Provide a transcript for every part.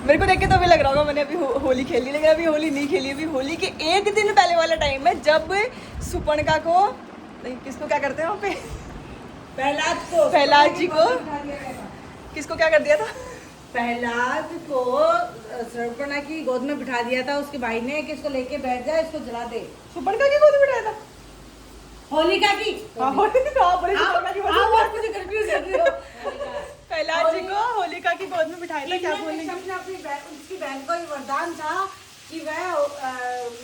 मेरे को देख के तो अभी लग रहा होगा मैंने अभी होली खेली, लेकिन अभी होली नहीं खेली। अभी होली के एक दिन पहले वाला टाइम है जब सुपर्णका को, नहीं किसको क्या करते हैं वहाँ पे, प्रहलाद जी को, किसको क्या कर दिया था? प्रहलाद को सुपर्णका की गोद में बिठा दिया था उसके भाई ने कि इसको लेके बैठ जा, इसको जला दे। सुपर्णका की गोद में बिठाया था? होलिका की। प्रहलाद जी को होलिका की गोद में बिठाया था। क्या बोलने उसकी बहन को वरदान था कि वह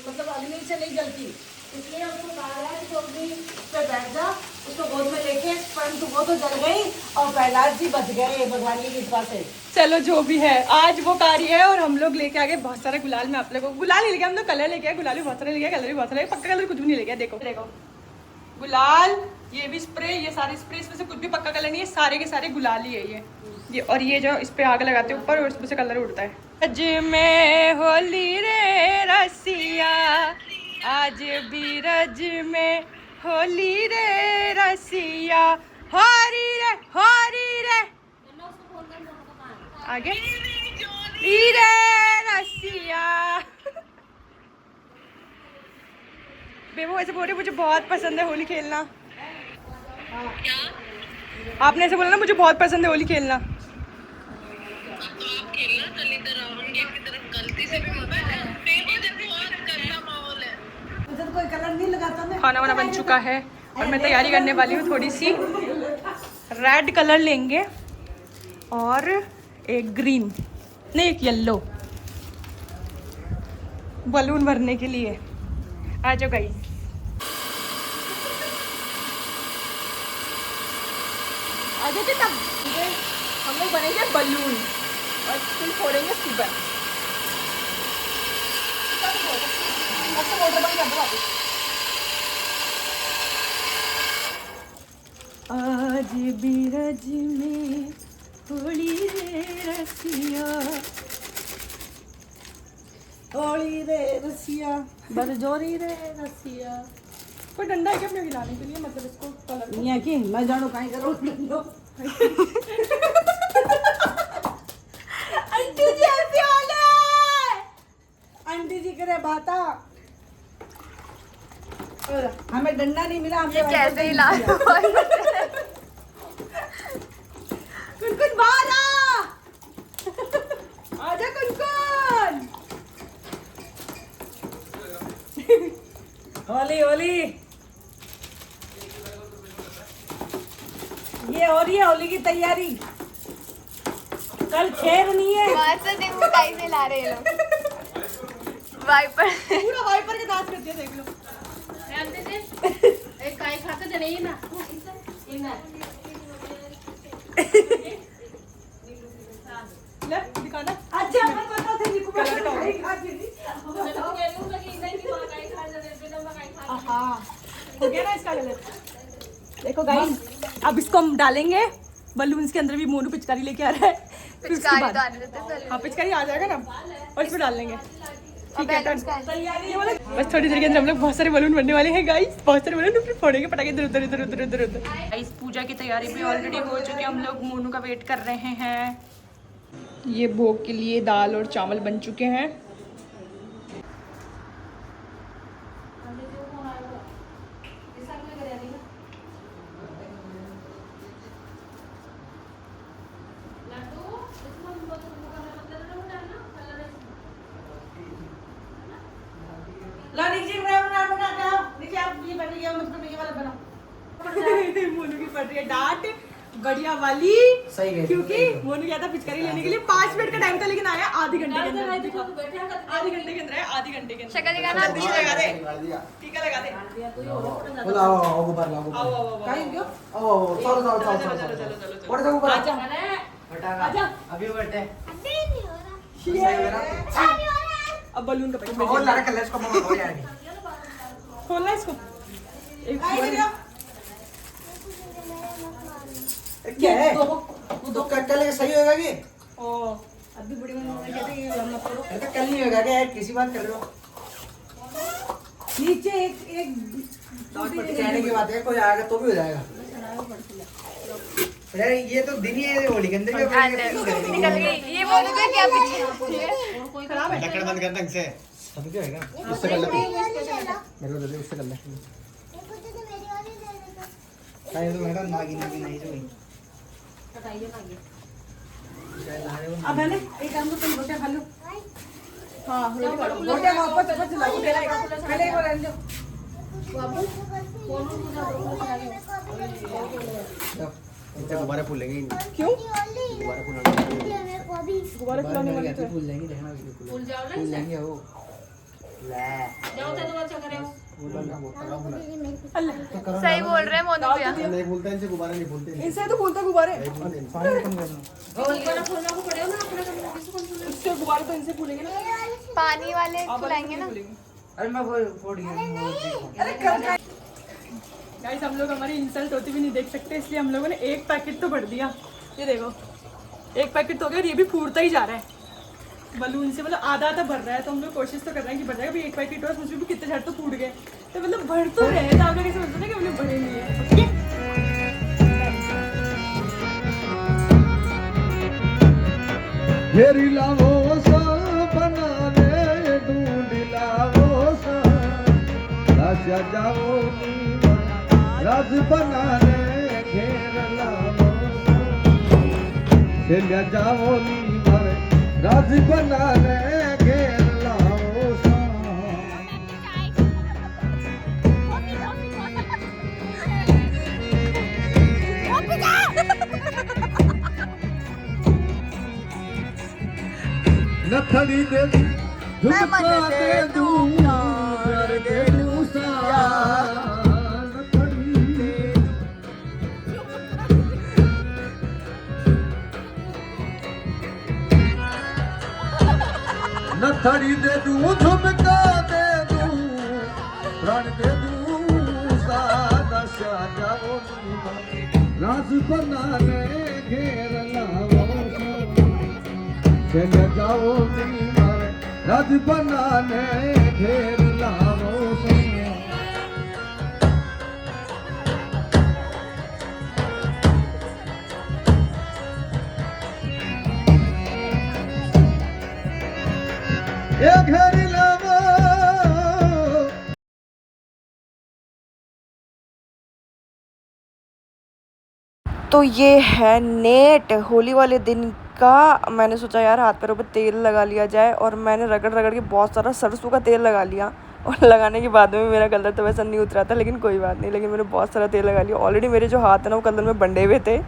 मतलब अग्नि से नहीं जलती, इसलिए उसको कहा गया कि तो अग्नि पे बैठ जा, उसको गोद में लेके, परंतु वो तो जल गई और प्रहलाद जी बच गए भगवान की कृपा से। चलो जो भी है, आज वो कार्य है और हम लोग लेके आ गए बहुत सारा गुलाल। में आप लोगों को गुलाल नहीं लेके, हम लोग कलर लेके आए। गुलाल भी बहुत सारे लेके, कलर भी बहुत सारे, पक्का कलर कुछ भी नहीं लेके। देखो देखो गुलाल, ये भी स्प्रे, ये सारे स्प्रे, इसमें से कुछ भी पक्का कलर नहीं है, सारे के सारे गुलाल ही है ये। और ये जो इस पे आग लगाते हैं ऊपर और इसमें से कलर उड़ता है। आज में होली रे रसिया, आज बीरज में होली रे रसिया, होरी रे आगे रे रसिया। बेबू ऐसे बोल रही मुझे बहुत पसंद है होली खेलना। क्या? आपने ऐसे बोला ना मुझे बहुत पसंद है होली खेलना। तो आप खेलना, कल इधर रावण गेट की तरफ गलती से भी मत आना। देखो देखो बहुत गंदा माहौल है। मुझे तो कोई कलर नहीं लगाता मैं। खाना वाना बन चुका है और मैं तैयारी करने वाली हूँ थोड़ी सी। रेड कलर लेंगे और एक ग्रीन, नहीं एक येलो बलून भरने के लिए। आ जाओ गाइस। आ जाओ तब हम लोग बनेंगे बलून और फिर फोड़ेंगे सुबह। आज बीरज में होली रे रसिया, होली रे रसिया, बरजोरी रे रसिया। कोई डंडा है क्या अपने हिलाने के लिए, मतलब इसको कलर नहीं है कि मैं जानू कहीं करो। आंटी जी ऐसे वाले, आंटी जी करे बाता, हमें डंडा नहीं मिला, हमें कैसे हिला कुन बाहर आजा कुन। होली होली ये हो रही है होली की तैयारी। कल खेर नहीं है, से ला रहे हैं लोग वाइपर। पूरा वाइपर के दांत कर दिया, देख लो। एक काई खाते तो नहीं ना ले दिखाना। अच्छा अपन पता थे निको कलर का खाई खाती थी। हाँ हो गया ना इसका कलर। देखो गाइस, अब इसको हम डालेंगे बलून्स के अंदर। भी मोनू पिचकारी लेके आ रहा है, फिर उसके बाद हाँ पिचकारी आ जाएगा ना और इसमें डाल लेंगे। ठीक है बस थोड़ी देर के अंदर हम लोग बहुत सारे बलून बनने वाले हैं गाइस। बहुत सारे बलून फिर फोड़ेंगे पटाखे इधर उधर इधर उधर इधर उधर। गाइस पूजा की तैयारी भी ऑलरेडी हो चुकी है, हम लोग मोनू का वेट कर रहे हैं। ये भोग के लिए दाल और चावल बन चुके हैं। ला नीचे बना नीचे आप ये बन गया, मतलब ये वाला बनाओ। मोनू की पड़ रही है डांट बढ़िया वाली। सही है, क्योंकि मोनू गया था पिचकारी लेने के लिए, 5 मिनट का टाइम था लेकिन आया आधे घंटे के अंदर। आधे घंटे के अंदर आया, आधे घंटे के अंदर। शक्ल दिखाना। टीका लगा दे, टीका लगा दे। बोला आओ ऊपर लाओ आओ आओ आओ काई क्यों? आओ चलो चलो चलो चलो चलो चलो चलो चलो बढ़ जाओ ऊपर आजा हटाना आजा। अभी बैठे अब बलून का पैसा और लड़ा कलर इसको मम्मा हो जाएगी खोलना इसको। एक क्या है तू तो कल सही होएगा कि ओ अभी बड़ी मम्मी कहते हैं ये हम करो। ऐसा कल नहीं होगा क्या किसी बात कर रहे हो नीचे एक कहने की बात है कोई आएगा तो भी हो जाएगा यार ये तो दिन ही है होली के अंदर भी अपन निकल गई ये बोल रहे थे क्या पीछे खराब है। ढक्कन बंद कर ढंग से। सब क्या होगा उससे कर ले मेरे को दे दे, उससे कर ले। ये तो मैडम नागी नागी नहीं तो अब है ना एक काम को तुम रोटियां खा लो हाँ रोटी खा लो। रोटियां वापस वापस चलाओ पहले वो रहने दो इनसे दोबारा फूल लेंगे। क्यों? दोबारा फूल गुब्बारे खिलाने वाले थे। भूल जाएंगे देखना भूल जाएंगे वो सही बोल रहे हैं मोनू भैया नहीं फूलता इनसे, गुब्बारा नहीं फूलते। इनसे तो फूलता गुब्बारे। पानी खत्म करना उससे गुब्बारे तो इनसे फूलेंगे ना। पानी वाले आप खिलाएंगे ना अरे मैं फोड़ गया गाइस हम लोग हमारी इंसल्ट होती भी नहीं देख सकते, इसलिए हम लोगों ने एक पैकेट तो भर दिया। ये देखो एक पैकेट तो हो गया और ये भी फूटता ही जा रहा है बलून से, मतलब आधा आधा भर रहा है। तो हम लोग कोशिश तो कर रहे हैं कि भर जाएगा। अभी एक पैकेट और उसमें भी कितने झाड़ तो फूट गए, तो मतलब भर तो रहे थे। आप लोग ऐसे बोलते ना कि हम लोग भरे नहीं है। घेरी लावो सा बनाने ढूंढ लावो सा, राजा जाओ राज बनाने घेर लावो सा, जाओ राज बनाने घेर लावो सा। नथड़ी दे झुमका दे दूं प्यार दे दूं सा, नथड़ी दे नथड़ी दे दूं झुमका दे दूं प्राण दे दूं सा, दशा जाओ राज बनाने घेर लावो सा, जाओ राज बनाने घेर लावो सा। ये घेर लावो। तो ये है नेट होली वाले दिन का। मैंने सोचा यार हाथ पैरों पे तेल लगा लिया जाए, और मैंने रगड़ रगड़ के बहुत सारा सरसों का तेल लगा लिया। और लगाने के बाद में मेरा कलर तो वैसा नहीं उतरा था, लेकिन कोई बात नहीं। लेकिन मैंने बहुत सारा तेल लगा लिया। ऑलरेडी मेरे जो हाथ है ना वो कलर में बंडे हुए थे,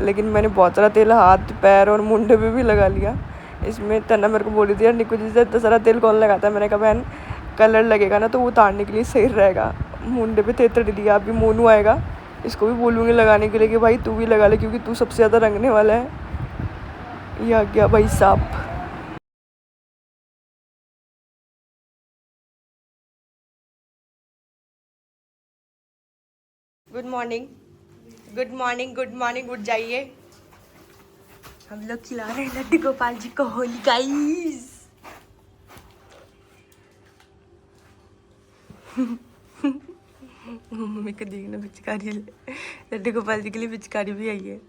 लेकिन मैंने बहुत सारा तेल हाथ पैर और मुंडे पे भी लगा लिया। इसमें तन्ना मेरे को बोल रही थी यार निकू जी से इतना सारा तेल कौन लगाता है। मैंने कहा बहन कलर लगेगा ना तो वो उतारने के लिए सही रहेगा। मुंडे पे तेतड़ दिया। अभी मोनू आएगा, इसको भी बोलूँगी लगाने के लिए कि भाई तू भी लगा ले, क्योंकि तू सबसे ज़्यादा रंगने वाला है। ये आ गया भाई साहब। Good morning good morning good morning. उठ जाइए, हम लोग खिला रहे हैं लड्डू गोपाल जी को होली गाइस। मम्मी को देखना पिचकारी, लड्डू गोपाल जी के लिए पिचकारी भी आई है।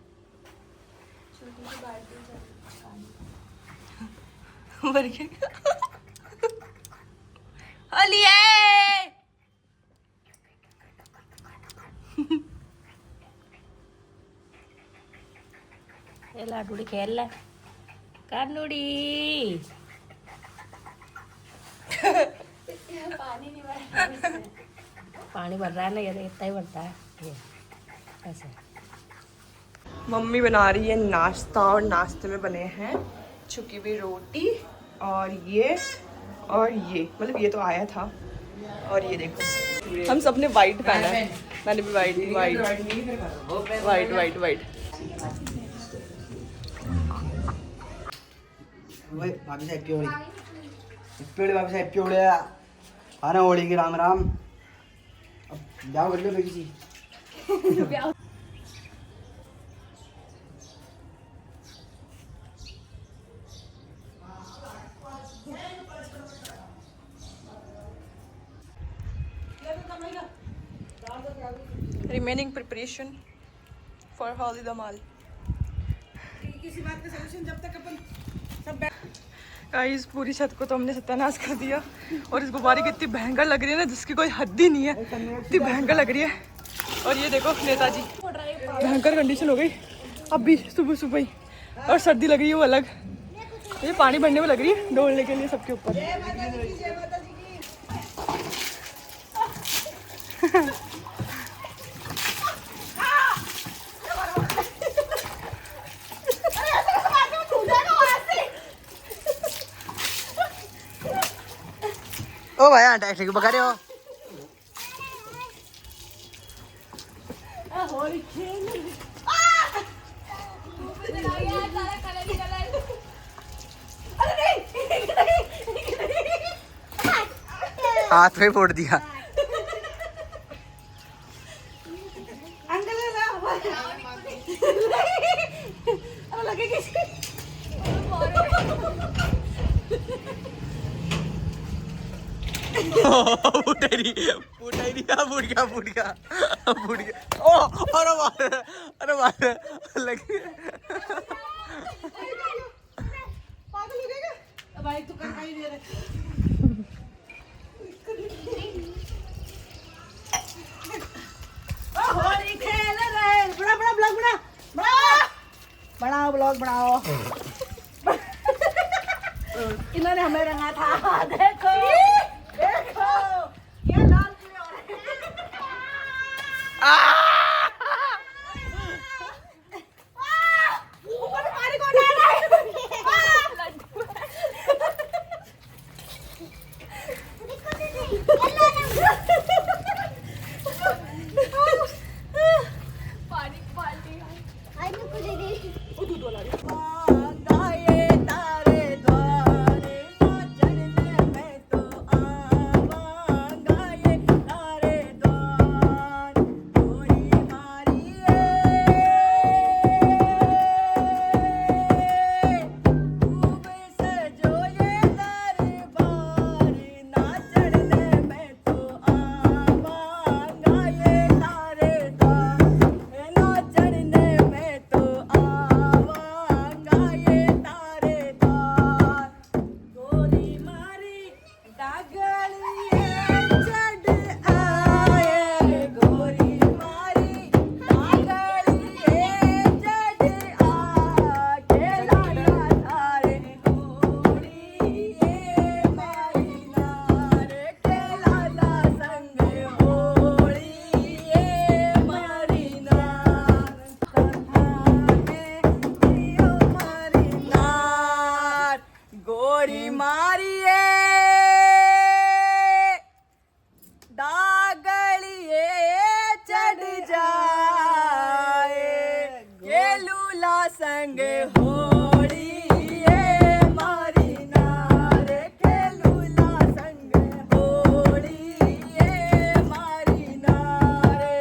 मर गया होली है। लाडूड़ी खेल ले कानूड़ी पानी भर रहा है ना, ये इतना ही भरता है ये ऐसे। मम्मी बना रही है नाश्ता, और नाश्ते में बने हैं छुकी हुई रोटी और ये मतलब ये तो आया था। और ये देखो हम सबने वाइट पहना है। मैंने भी white white white white white. भाभी साहब की होली भाभी साहब की होली आना होली की राम राम। अब जाओ कर लो किसी remaining preparation for Holi Dhamal. इसी बात का सॉल्यूशन जब तक अपन सब गाइस पूरी छत को तो हमने सत्यानाश कर दिया और इस गुब्बारे की इतनी भयंकर लग रही है ना जिसकी कोई हद ही नहीं है, इतनी भयंकर लग रही है। और ये देखो नेताजी, भयंकर कंडीशन हो गई अभी सुबह सुबह ही, और सर्दी लग रही है वो अलग। ये पानी भरने में लग रही है डोलने के लिए सबके ऊपर। ओ भाई अटैक लेके बका रहे हो। हाथ में फोड़ दिया। फूट गया। ओ अरे मार लगी। भाई तू कर नहीं दे रहे। होली खेल रहे। बड़ा ब्लॉग बनाओ। इन्होंने हमें रंगा था। देखो ये लाल पीले हो रहे हैं। ऊपर पानी कौन डाल रहा है? संग होली ये मारी नारे खेलूला संग होली ये मारी नारे।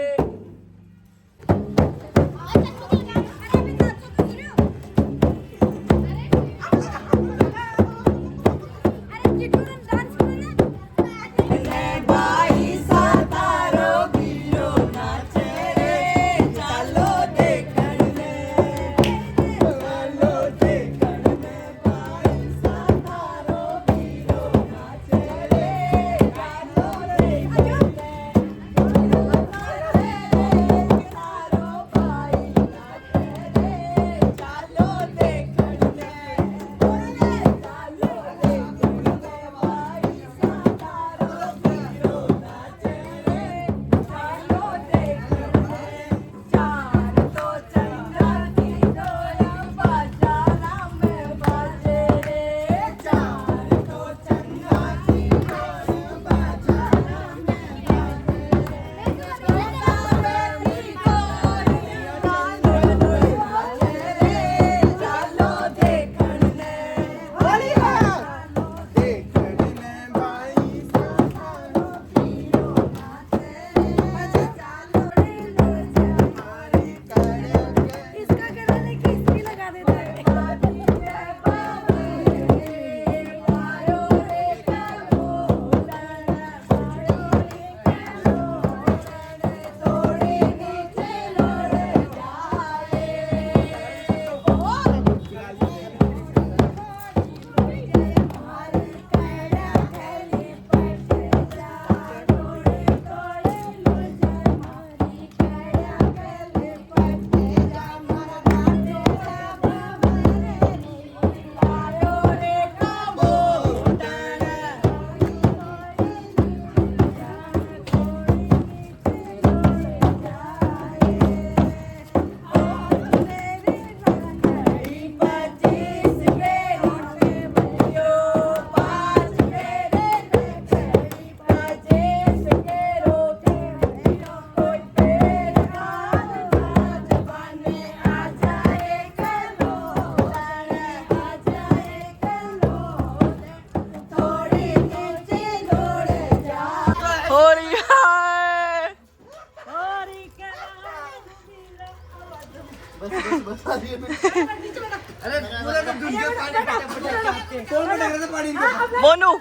मोनू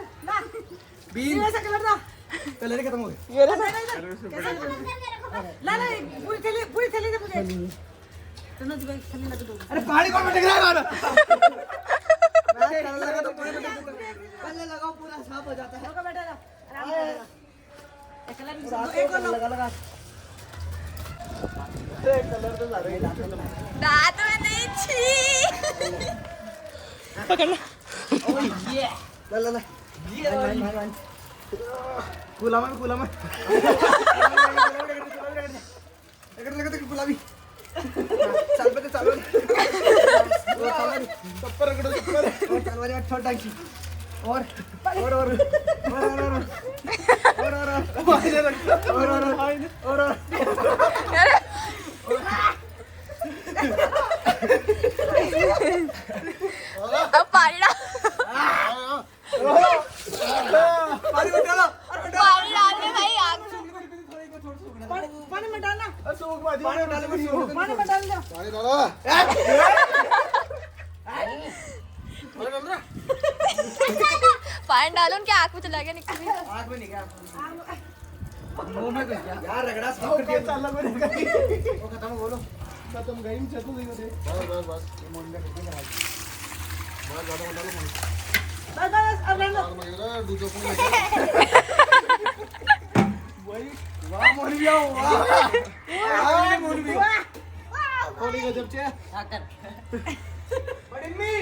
बीन ऐसा कलर था। कलर खत्म हो गया। ये रहा। ला पूरी थैली दे मुझे। तनुज भाई थैली लगा दो। अरे पानी कौन टकरा रहा है? मैं कलर लगा तो पूरे कलर लगाओ पूरा साफ हो जाता है। रोका बेटा आराम से। कलर एक और लगा। कलर तो सारे ही दांत में नहीं छी। पकड़ना। ला गुलाम में लगा तो गुलाबी चल पे चल चप्पर रगड़ो चप्पर और तलवार में छोटा की और अब पानी डाल। पानी में डालो पानी डालने भाई आग। पानी में डालना। पानी में डालो पानी में डाल दो। पानी डालो पानी डालो उनके आँख में चला गया निकल गया। आग में नहीं गया मुंह में घुस गया यार रगड़ा साफ कर दिया चाल लग वो खत्म बोलो खत्म गई चतु नहीं होते बस ये मोन में कितनी खराब बहुत ज्यादा डालो मोन बस अब रहने दो। दूधो को वही वाह मोन भी आओ वाह मोन भी थोड़ी गजब छे आकर बड़ी मी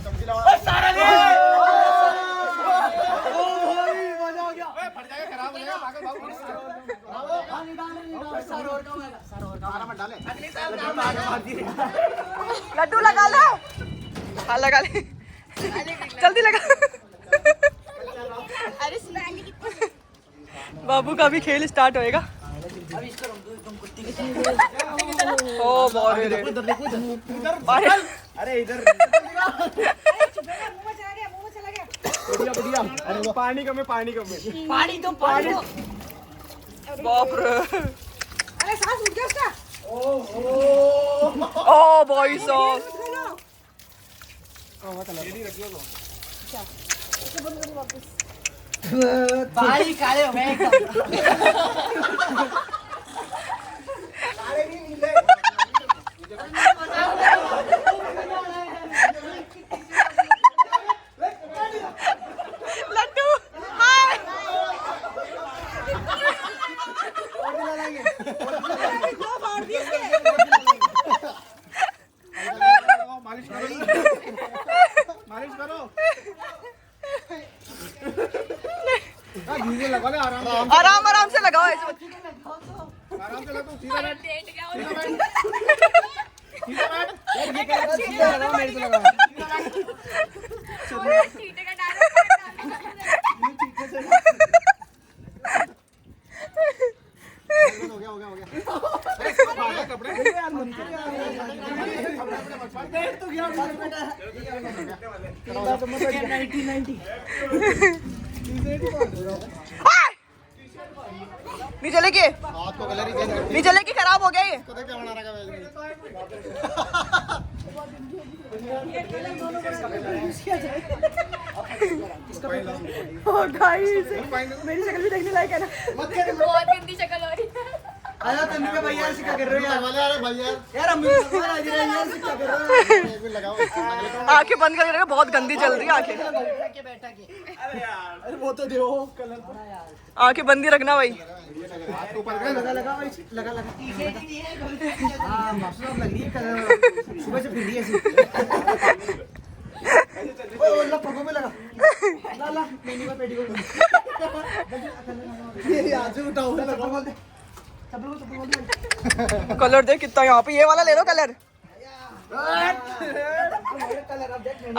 सब्जी लाओ सारा ले लड्डू लगा लो। हाँ लगा ले जल्दी लगा। अरे स्मेल कितना। बाबू का भी खेल स्टार्ट होएगा। ओ बहुत अरे इधर मुंह में चला गया। बढ़िया अरे पानी कम है पानी दो। बाप रे। अरे सांस उठ गया उसका। Oh boy sauce. भाई काले हो गए एकदम। लड्डू हाय। मालिश करो लगा ले आराम से लगाओ ऐसे। आराम से लगा सीधा बैठ डेट क्या हो सीधा बैठ सीधा लगाओ मेरे को लगाओ रहा है? चीटे का डाल। हो गया कपड़े बैठ तो गया बेटा नीचे लेके नीचे लेके खराब हो गया ये। क्या बना रखा मेरी शक्ल भी देखने लायक है ना। बहुत गंदी शक्ल हो रही है। आया तुम क्या भैया ऐसे क्या कर रहे हो यार अरे भैया यार हम यार ऐसे क्या कर रहे हो लगाओ आंखें बंद करके रखो। बहुत गंदी चल रही है आंखें। अरे वो तो दो कलर आंखें बंद ही रखना भाई। ऊपर लगा भाई लगा हां मसला लग रही है कलर सुबह से फिर रही है ओए वाला पगो में लगा ला मेनू का पेटी को ये आज उठाओ लगा बोल दे कलर देख कितना यहाँ पे। ये वाला ले लो कलर।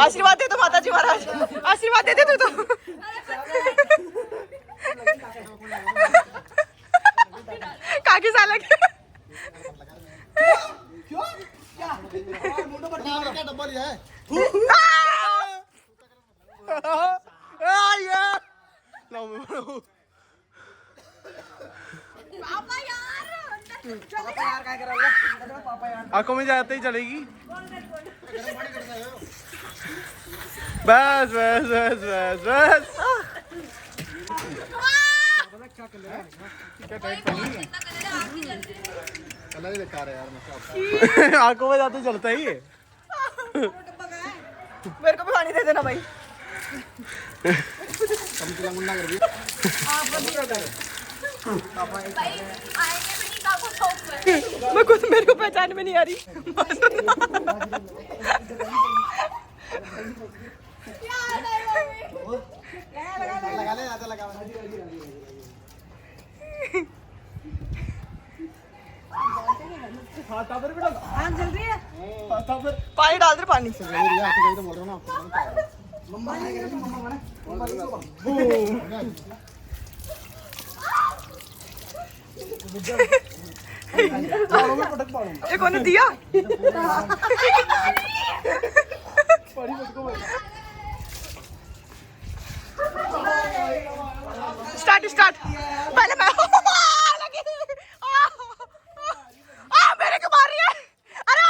आशीर्वाद दे तो माता जी महाराज। आशीर्वाद दे दे तू तो। काकी साला के क्यों क्या मुंडो पर क्या डब्बा लिया है पापा यार। पापा यार क्या कर रहा है पापा यार आंखों में जाते ही चलेगी। बस बस बस बस बस कलर ही बेकार है यार, आंखों में जाते चलता ही है। मेरे को भी पानी दे देना भाई। कम चला मुन्ना कर दिया। मैं खुद मेरे को पहचान में नहीं आ रही। लगा ले, आधा लगा। हाँ जल रही है। पानी डाल दे पानी। तो बोल रहा हूँ ना। ये कौन दिया? स्टार्ट स्टार्ट पहले मैं मेरे को मार रही है। अरे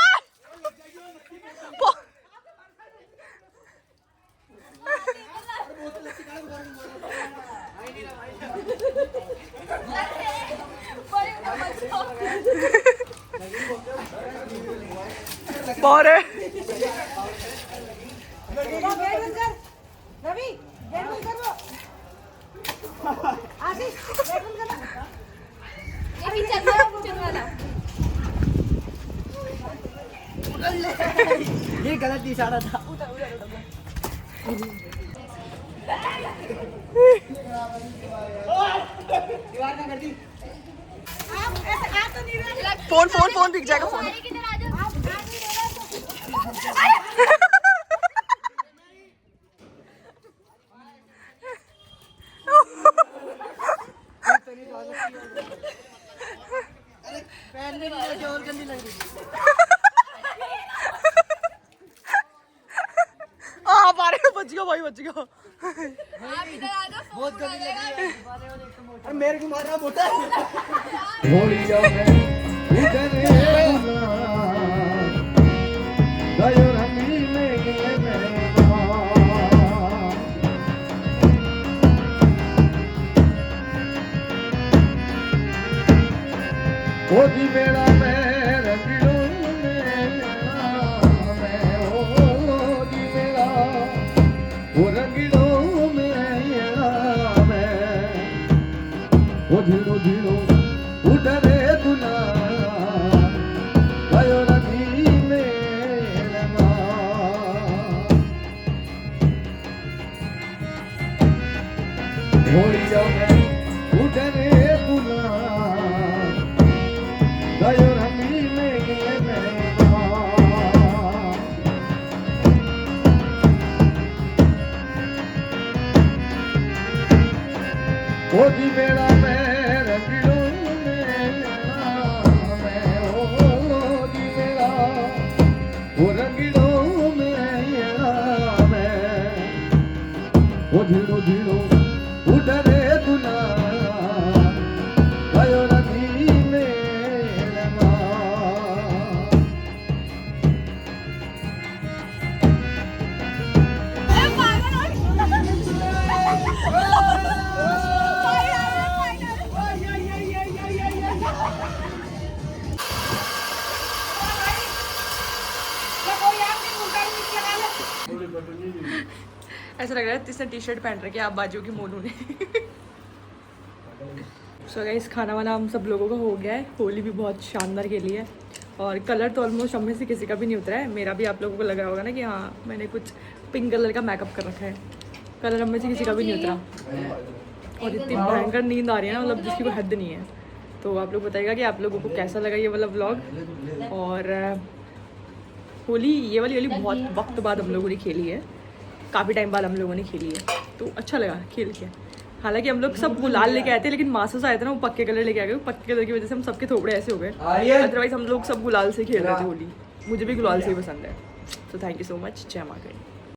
बहुत है। रवि गेट बंद कर दो। आशीष गेट बंद कर दो। ये गलत इशारा था। फोन फोन फोन बिक जाएगा फोन। बच गया भाई, बच गया। बहुत गंदी लग रही है। मेरे को मार रहा मोटा। होलिया में उधर गयो रंगी में ओदी बेड़ा में रंगीलो में ओदी बेड़ा वो रंगीलो में ओ धीरो धीरो उधरे दुला गयो रंगी में होलिया में उधरे दुला गयो रंगी में ओदी बेड़ा में रंगीलो में ओदी बेड़ा वो रंगीलो में ओ धीरो धीरो उधरे दुला गयो रंगी में ऐसा लग रहा है इसने टी शर्ट पहन रखी है आप बाजू की मोनू ने। सो गाइस खाना वाना हम सब लोगों का हो गया है। होली भी बहुत शानदार खेली है और कलर तो ऑलमोस्ट हम में से किसी का भी नहीं उतरा है। मेरा भी आप लोगों को लग रहा होगा ना कि हाँ मैंने कुछ पिंक कलर का मेकअप कर रखा है। कलर हम में से किसी का भी नहीं उतरा और इतनी भयंकर नींद आ रही है ना, मतलब जिसकी कोई हद नहीं है। तो आप लोग बताइएगा कि आप लोगों को कैसा लगा ये वाला व्लॉग। और होली ये वाली होली बहुत वक्त बाद हम लोगों ने खेली है, काफ़ी टाइम बाद हम लोगों ने खेली है, तो अच्छा लगा खेल के। हालांकि हम लोग सब गुलाल लेके आए थे, लेकिन मासूस आए थे ना वो पक्के कलर लेके आ गए। पक्के कलर की वजह से हम सबके थोपड़े ऐसे हो गए, अदरवाइज हम लोग सब गुलाल से खेल रहे थे होली। मुझे भी गुलाल से ही पसंद है। तो थैंक यू सो मच। जय माँ गई।